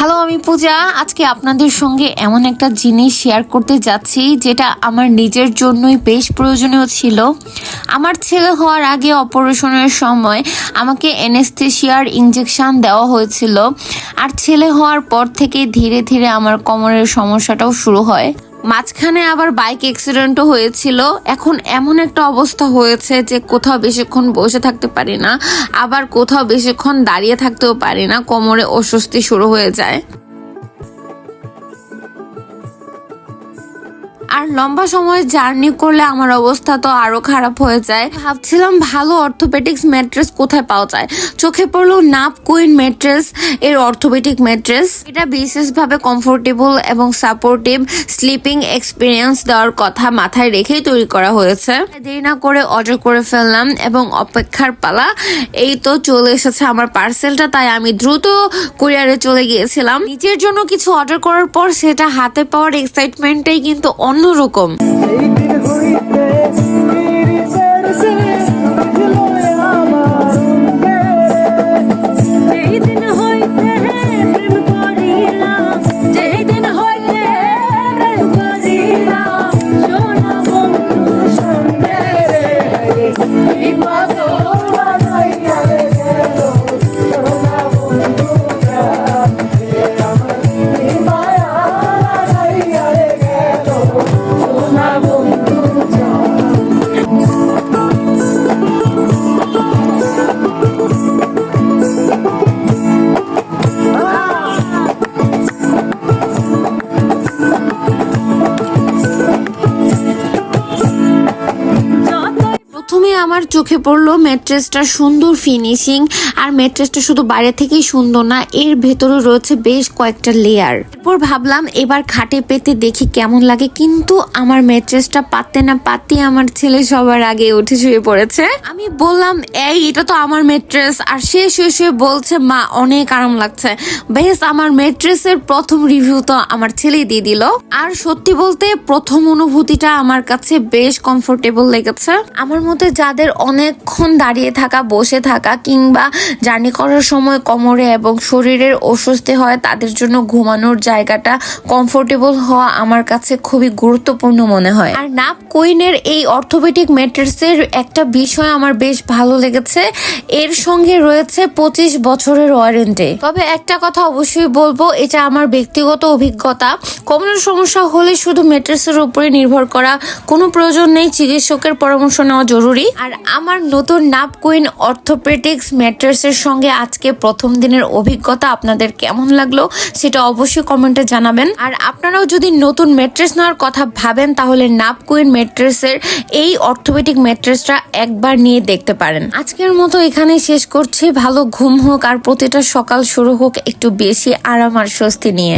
Hello, আমি পূজা। আজকে আপনাদের সঙ্গে এমন একটা জিনিস শেয়ার করতে যাচ্ছি যেটা আমার নিজের জন্যই বেশ প্রয়োজনীয় ছিল। আমার ছেলে হওয়ার আগে অপারেশনের সময় আমাকে অ্যানেস্থেসিয়ার ইনজেকশন দেওয়া হয়েছিল, আর ছেলে হওয়ার পর থেকে ধীরে ধীরে আমার কোমরের সমস্যাটাও শুরু হয়। মাঝখানে আবার বাইক অ্যাক্সিডেন্টও হয়েছিল। এখন এমন একটা অবস্থা হয়েছে যে কোথাও বেশিক্ষণ বসে থাকতে পারি না, আবার কোথাও বেশিক্ষণ দাঁড়িয়ে থাকতেও পারি না, কোমরে অস্বস্তি শুরু হয়ে যায়। আর লম্বা সময় জার্নি করলে আমার অবস্থা তো আরো খারাপ হয়ে যায়। ভাবছিলাম ভালো অর্থোপেডিক্স ম্যাট্রেস কোথায় পাওয়া যায়। চোখে পড়লো নাপ কুইন ম্যাট্রেস এর অর্থোপেডিক ম্যাট্রেস। এটা বিশেষভাবে কমফোর্টেবল এবং সাপোর্টিভ স্লিপিং এক্সপিরিয়েন্স দেওয়ার কথা মাথায় রেখেই তৈরি করা হয়েছে। দেরি না করে অর্ডার করে ফেললাম এবং অপেক্ষার পালা। এই তো চলে এসেছে আমার পার্সেলটা, তাই আমি দ্রুত কুরিয়ারে চলে গিয়েছিলাম। নিজের জন্য কিছু অর্ডার করার পর সেটা হাতে পাওয়ার এক্সাইটমেন্টটাই কিন্তু অন্যরকম। প্রথমে আমার চোখে পড়লো ম্যাট্রেসটার সুন্দর ফিনিশিং। আর ম্যাট্রেসটা শুধু বাইরে থেকেই সুন্দর না, এর ভেতরে রয়েছে বেশ কয়েকটা লেয়ার। এরপর ভাবলাম এবার খাটে পেতে দেখি কেমন লাগে, কিন্তু আমার ম্যাট্রেসটা পাততে না পাততে আমার ছেলে সবার আগে উঠে শুয়ে পড়েছে। আমি বললাম এটা তো আমার ম্যাট্রেস, আর সে শুয়ে শুয়ে বলছে মা অনেক আরাম লাগছে। বেশ, আমার ম্যাট্রেসের প্রথম রিভিউ তো আমার ছেলেই দিয়ে দিল। আর সত্যি বলতে প্রথম অনুভূতিটা আমার কাছে বেশ কমফোর্টেবল লেগেছে। আমার মতে যাদের অনেকক্ষণ দাঁড়িয়ে থাকা, বসে থাকা কিংবা জার্নি করার সময় কোমরে এবং শরীরের অস্বস্তি হয়, তাদের জন্য ঘুমানোর জায়গাটা কমফোর্টেবল হওয়া আমার কাছে খুবই গুরুত্বপূর্ণ মনে হয়। আর নাপ কুইনের এই অর্থোপেডিক ম্যাট্রেসের একটা বিষয় আমার বেশ ভালো লেগেছে, এর সঙ্গে রয়েছে 25 বছরের ওয়ারেন্টি। তবে একটা কথা অবশ্যই বলবো, এটা আমার ব্যক্তিগত অভিজ্ঞতা। কোমরের সমস্যা হলে শুধু ম্যাট্রেসের উপরে নির্ভর করা কোনো প্রয়োজন নেই, চিকিৎসকের পরামর্শ নেওয়া জরুরি। আর আমার নতুন নাপ কুইন অর্থোপেডিক্স ম্যাট্রেসের সঙ্গে আজকে প্রথম দিনের অভিজ্ঞতা আপনাদের কেমন লাগলো সেটা অবশ্যই কমেন্টে জানাবেন। আর আপনারাও যদি নতুন ম্যাট্রেস নেওয়ার কথা ভাবেন, তাহলে নাপ কুইন ম্যাট্রেসের এই অর্থোপেডিক ম্যাট্রেসটা একবার নিয়ে দেখতে পারেন। আজকের মতো এখানে শেষ করছি। ভালো ঘুম হোক আর প্রতিটা সকাল শুরু হোক একটু বেশি আরাম আর স্বস্তি নিয়ে।